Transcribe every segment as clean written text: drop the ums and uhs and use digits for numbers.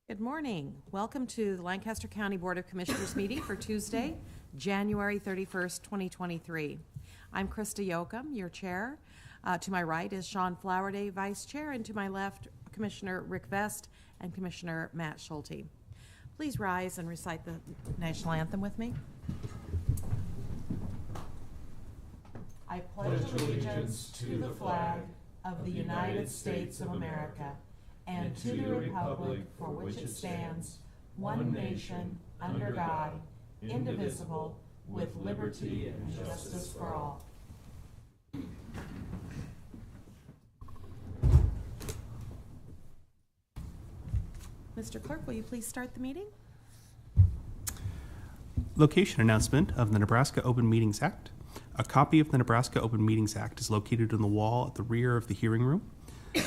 Good morning. Welcome to the Lancaster County Board of Commissioners meeting for Tuesday, January 31st, 2023. I'm Krista Yoakum, your chair. To my right is Sean Flowerday, vice chair, and to my left, Commissioner Rick Vest and Commissioner Matt Schulte. Please rise and recite the national anthem with me. I pledge allegiance to the flag of the United States of America and to the republic for which it stands, one nation, under God, indivisible, with liberty and justice for all. Mr. Clerk, will you please start the meeting? Location announcement of the Nebraska Open Meetings Act. A copy of the Nebraska Open Meetings Act is located on the wall at the rear of the hearing room.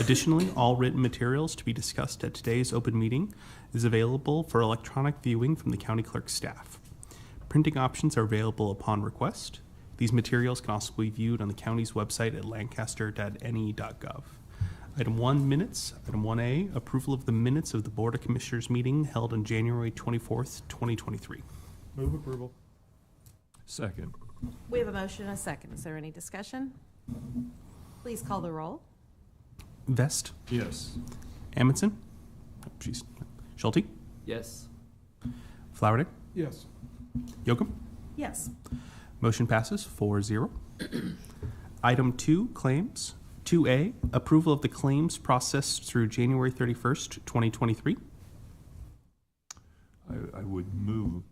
Additionally, all written materials to be discussed at today's open meeting is available for electronic viewing from the county clerk's staff. Printing options are available upon request. These materials can also be viewed on the county's website at lancaster.ne.gov. Item 1, minutes. Item 1A, approval of the minutes of the Board of Commissioners meeting held on January 24th, 2023. Move approval. Second. We have a motion and a second. Is there any discussion? Please call the roll. Vest, Yes. Amundson, Schulte, Yes. Flowerday, Yes. Yoakum. Yes. Motion passes 4-0. Item 2, claims. 2A, approval of the claims processed through January 31st, 2023. I would move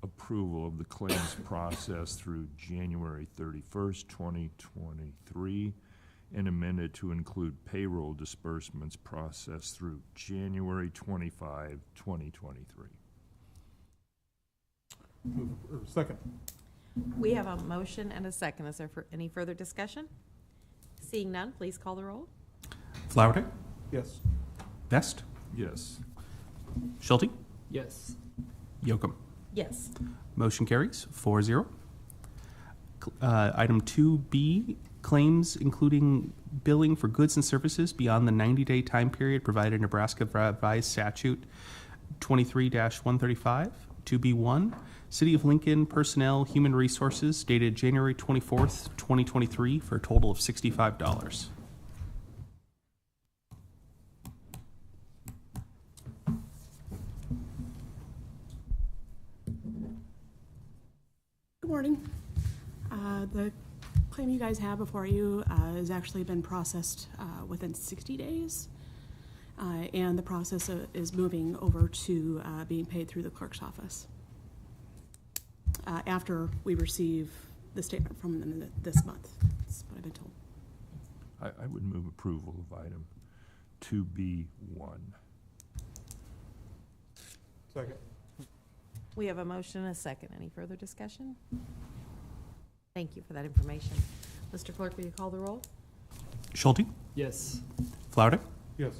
approval of the claims process through January 31st, 2023, and amended to include payroll disbursements processed through January 25, 2023. Second. We have a motion and a second. Is there any further discussion? Seeing none, please call the roll. Flowerday, Yes. Vest, Yes. Schulte, Yes. Yoakum. Yes. Motion carries 4-0. Item 2B, claims including billing for goods and services beyond the 90-day time period provided in Nebraska Revised Statute 23-135. 2B1, City of Lincoln Personnel Human Resources dated January 24th, 2023 for a total of $65. Good morning. The claim you guys have before you has actually been processed within 60 days. And the process is moving over to being paid through the clerk's office after we receive the statement from them this month. That's what I've been told. I would move approval of item 2B1. Second. We have a motion and a second. Any further discussion? Thank you for that information. Mr. Clerk, will you call the roll? Schulte, Yes. Flowerday, Yes.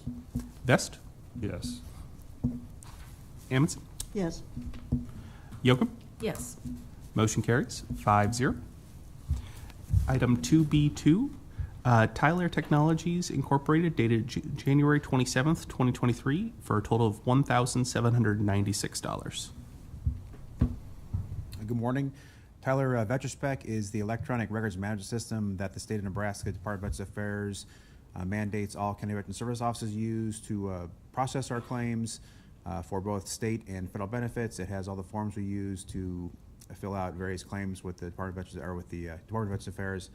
Vest, Yes. Amundson, Yes. Yoakum. Yes. Motion carries 5-0. Item 2B2, Tyler Technologies Incorporated dated January 27th, 2023 for a total of $1,796. Good morning. Tyler VetraSpec is the electronic records management system that the state of Nebraska Department of Veterans Affairs mandates all county veteran service offices use to process our claims for both state and federal benefits. It has all the forms we use to fill out various claims with the Department of Veterans, or with the Department of Veterans Affairs.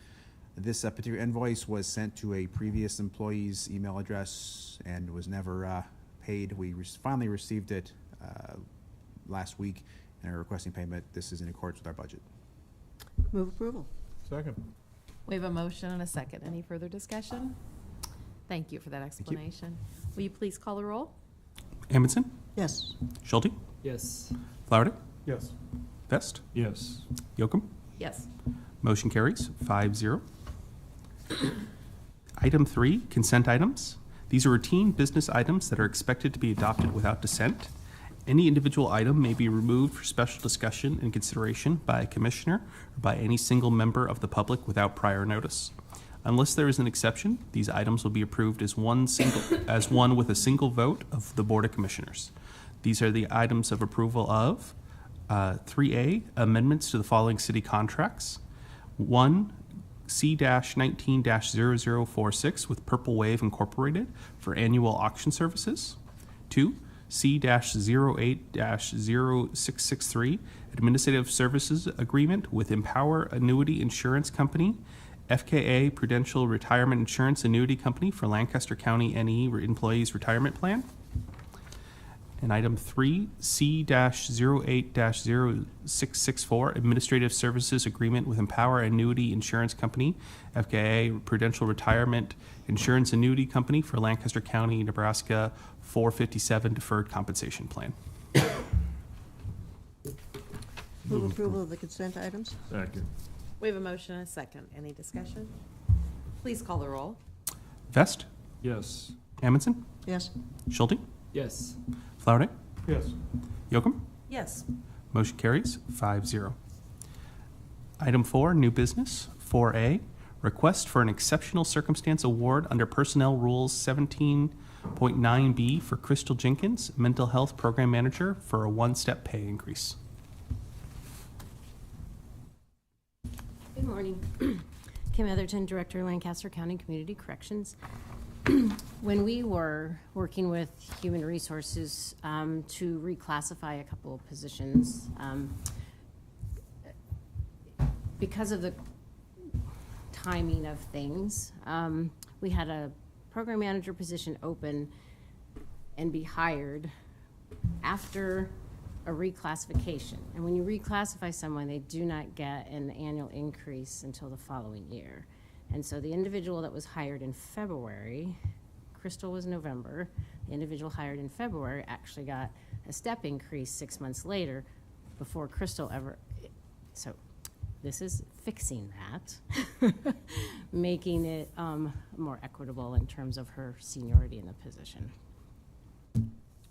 This particular invoice was sent to a previous employee's email address and was never paid. We finally received it last week and are requesting payment. This is in accordance with our budget. Move approval. Second. We have a motion and a second. Any further discussion? Thank you for that explanation. Will you please call the roll? Amundson, Yes. Schulte, Yes. Flowerday, Yes. Vest, Yes. Yoakum. Yes. Motion carries 5-0. Item 3, consent items. These are routine business items that are expected to be adopted without dissent. Any individual item may be removed for special discussion and consideration by a commissioner or by any single member of the public without prior notice. Unless there is an exception, these items will be approved as one with a single vote of the Board of Commissioners. These are the items of approval of 3A, amendments to the following city contracts. 1, C-19-0046 with Purple Wave Incorporated for annual auction services. 2, C-08-0663 administrative services agreement with Empower Annuity Insurance Company, FKA Prudential Retirement Insurance Annuity Company for Lancaster County NE Employees Retirement Plan. And item 3, C-08-0664, Administrative Services Agreement with Empower Annuity Insurance Company, FKA Prudential Retirement Insurance Annuity Company for Lancaster County, Nebraska 457 Deferred Compensation Plan. Move approval of the consent items? Second. We have a motion and a second. Any discussion? Please call the roll. Vest, Yes. Amundson, Yes. Schulte, Yes. Flowerday, Yes. Yocum. Yes. Motion carries 5-0. Item 4, new business. 4A, request for an exceptional circumstance award under Personnel Rules 17.9B for Crystal Jenkins, Mental Health Program Manager, for a one-step pay increase. Good morning. Kim Etherton, Director, Lancaster County Community Corrections. When we were working with Human Resources to reclassify a couple of positions, because of the timing of things, we had a program manager position open and be hired after a reclassification. And when you reclassify someone, they do not get an annual increase until the following year. And so the individual that was hired in February, Crystal was November, the individual hired in February actually got a step increase 6 months later before Crystal ever, so this is fixing that, making it more equitable in terms of her seniority in the position.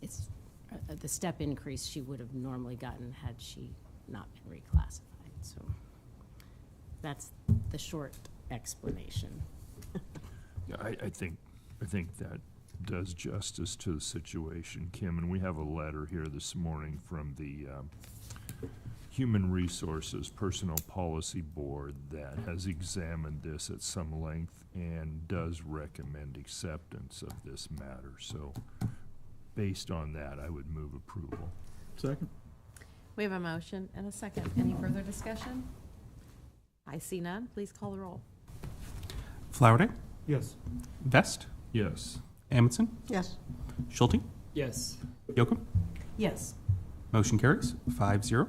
It's the step increase she would have normally gotten had she not been reclassified. So that's the short explanation. Yeah, I think that does justice to the situation, Kim, and we have a letter here this morning from the Human Resources Personnel Policy Board that has examined this at some length and does recommend acceptance of this matter. So based on that, I would move approval. Second. We have a motion and a second. Any further discussion? I see none. Please call the roll. Flowerday, Yes. Vest, Yes. Amundson, Yes. Schulte, Yes. Yocum. Yes. Motion carries 5-0.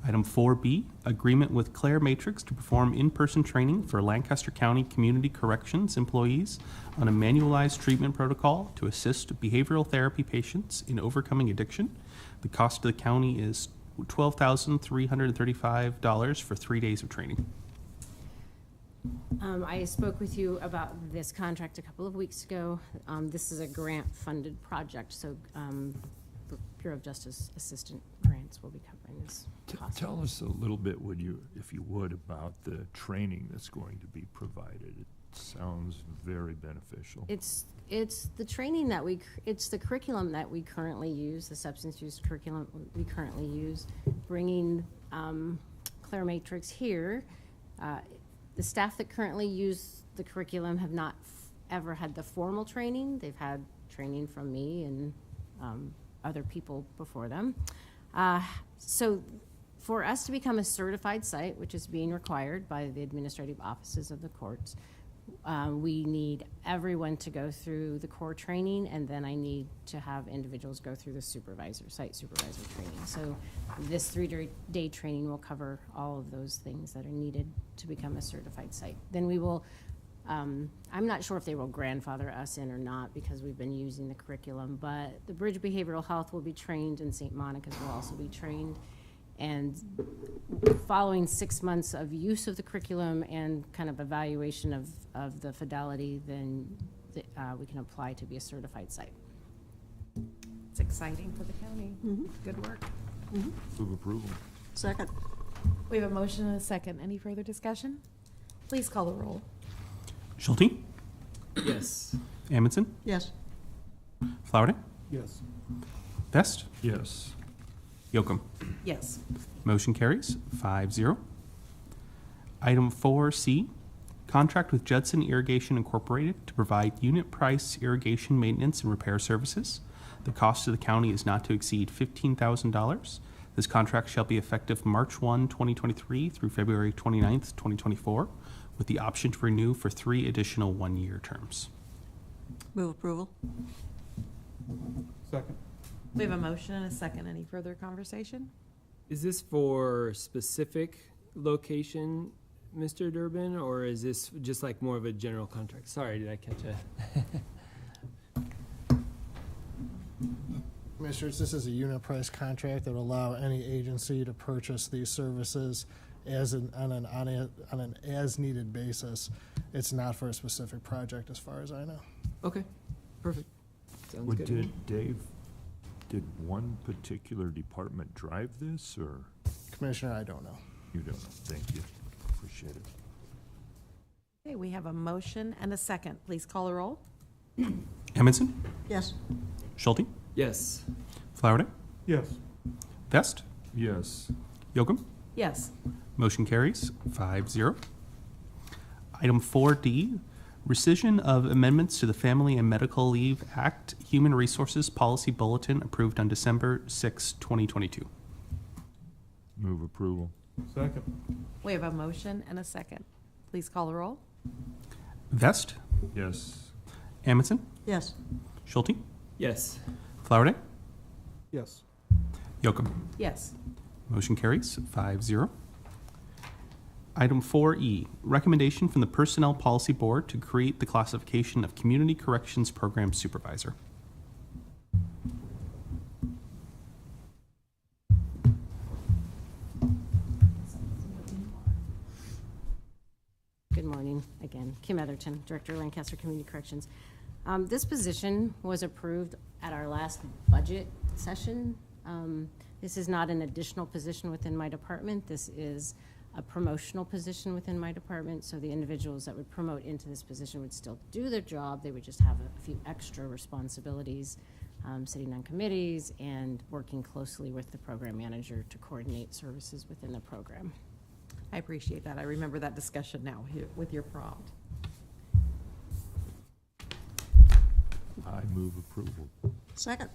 Item 4B, agreement with Claire Matrix to perform in-person training for Lancaster County Community Corrections employees on a manualized treatment protocol to assist behavioral therapy patients in overcoming addiction. The cost to the county is $12,335 for 3 days of training. I spoke with you about this contract a couple of weeks ago. This is a grant-funded project, so Bureau of Justice Assistant grants will be covering this cost. Tell us a little bit, would you, if you would, about the training that's going to be provided. It sounds very beneficial. It's the training that it's the curriculum that we currently use, the substance use curriculum we currently use, bringing Claire Matrix here. The staff that currently use the curriculum have not ever had the formal training. They've had training from me and other people before them. So for us to become a certified site, which is being required by the administrative offices of the courts, we need everyone to go through the core training, and then I need to have individuals go through the site supervisor training. So this 3-day training will cover all of those things that are needed to become a certified site. Then we will, I'm not sure if they will grandfather us in or not because we've been using the curriculum, but the Bridge Behavioral Health will be trained and St. Monica's will also be trained. And following 6 months of use of the curriculum and kind of evaluation of the fidelity, then we can apply to be a certified site. It's exciting for the county. Good work. Move approval. Second. We have a motion and a second. Any further discussion? Please call the roll. Schulte, Yes. Amundson, Yes. Flowerday, Yes. Vest, Yes. Yocum. Yes. Motion carries 5-0. Item 4C, contract with Judson Irrigation Incorporated to provide unit price irrigation maintenance and repair services. The cost to the county is not to exceed $15,000. This contract shall be effective March 1, 2023 through February 29th, 2024, with the option to renew for 3 additional one-year terms. Move approval. Second. We have a motion and a second. Any further conversation? Is this for specific location, Mr. Durbin, or is this just like more of a general contract? Sorry, did I catch a? Commissioners, this is a unit price contract that will allow any agency to purchase these services on an as-needed basis. It's not for a specific project as far as I know. Okay, perfect. Sounds Well, good. Did one particular department drive this, or Commissioner, I don't know. you don't know? Thank you. Appreciate it. Okay, we have a motion and a second. Please call the roll. Amundson, Yes. Schulte, Yes. Flowerday, Yes. Vest, Yes. Yocum. Yes. Motion carries 5-0. Item 4D, rescission of amendments to the Family and Medical Leave Act Human Resources Policy Bulletin approved on December 6, 2022. Move approval. Second. We have a motion and a second. Please call the roll. Vest, Yes. Amundson, Yes. Schulte, Yes. Flowerday, Yes. Yocum. Yes. Motion carries 5-0. Item 4E, recommendation from the Personnel Policy Board to create the classification of Community Corrections Program Supervisor. Good morning again. Kim Etherton, Director of Lancaster Community Corrections. This position was approved at our last budget session. This is not an additional position within my department. This is a promotional position within my department, so the individuals that would promote into this position would still do their job. They would just have a few extra responsibilities, sitting on committees and working closely with the program manager to coordinate services within the program. I appreciate that. I remember that discussion now here with your prompt. I move approval. Second.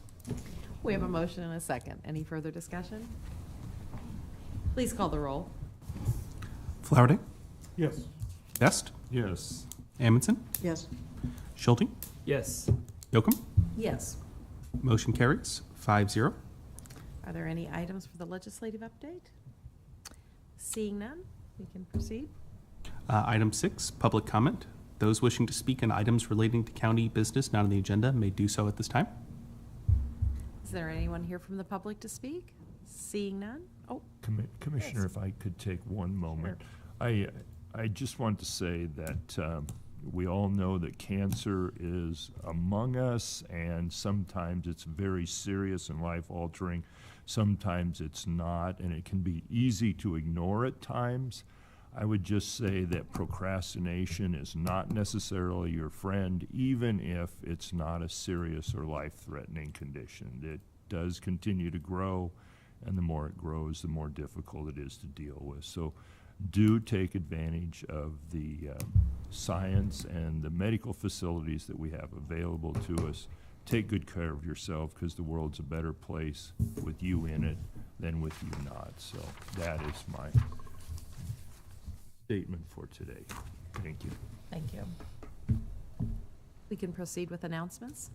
We have a motion and a second. Any further discussion? Please call the roll. Flowerday, Yes. Vest, Yes. Amundson, Yes. Schulte, Yes. Yocum. Yes. Motion carries 5-0. Are there any items for the legislative update? Seeing none, we can proceed. Item 6, public comment. Those wishing to speak on items relating to county business not on the agenda may do so at this time. Is there anyone here from the public to speak? Seeing none? Oh, Commissioner, Yes. if I could take one moment. I just want to say that we all know that cancer is among us, and sometimes it's very serious and life-altering. Sometimes it's not, and it can be easy to ignore at times. I would just say that procrastination is not necessarily your friend, even if it's not a serious or life-threatening condition. It does continue to grow, and the more it grows, the more difficult it is to deal with. So do take advantage of the science and the medical facilities that we have available to us. Take good care of yourself, because the world's a better place with you in it than with you not. So that is my statement for today. Thank you. thank you. We can proceed with announcements.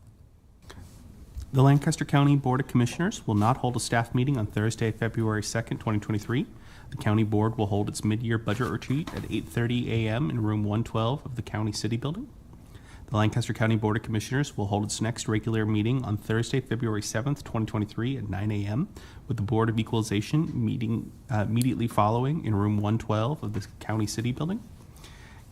The Lancaster County Board of Commissioners will not hold a staff meeting on Thursday, February 2nd, 2023. The county board will hold its mid-year budget retreat at 8:30 a.m. in room 112 of the County City Building. The Lancaster County Board of Commissioners will hold its next regular meeting on Thursday, February 7th, 2023 at 9 a.m. with the Board of Equalization meeting immediately following in room 112 of the County City Building.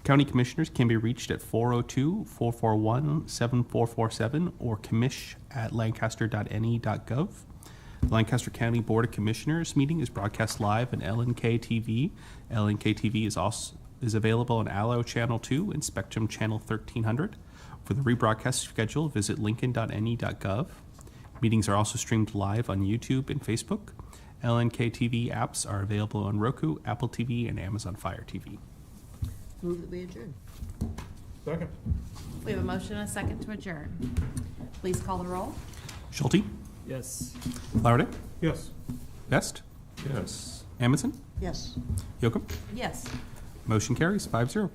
County Commissioners can be reached at 402-441-7447 or commish@lancaster.ne.gov. The Lancaster County Board of Commissioners meeting is broadcast live on LNK TV. LNK TV is available on Allo Channel 2 and Spectrum Channel 1300. For the rebroadcast schedule, visit lincoln.ne.gov. Meetings are also streamed live on YouTube and Facebook. LNK TV apps are available on Roku, Apple TV, and Amazon Fire TV. Move that we adjourn. Second. We have a motion and a second to adjourn. Please call the roll. Schulte, Yes. Flowerday, Yes. Best, Yes. Amundson, Yes. Yocum. Yes. Motion carries 5-0.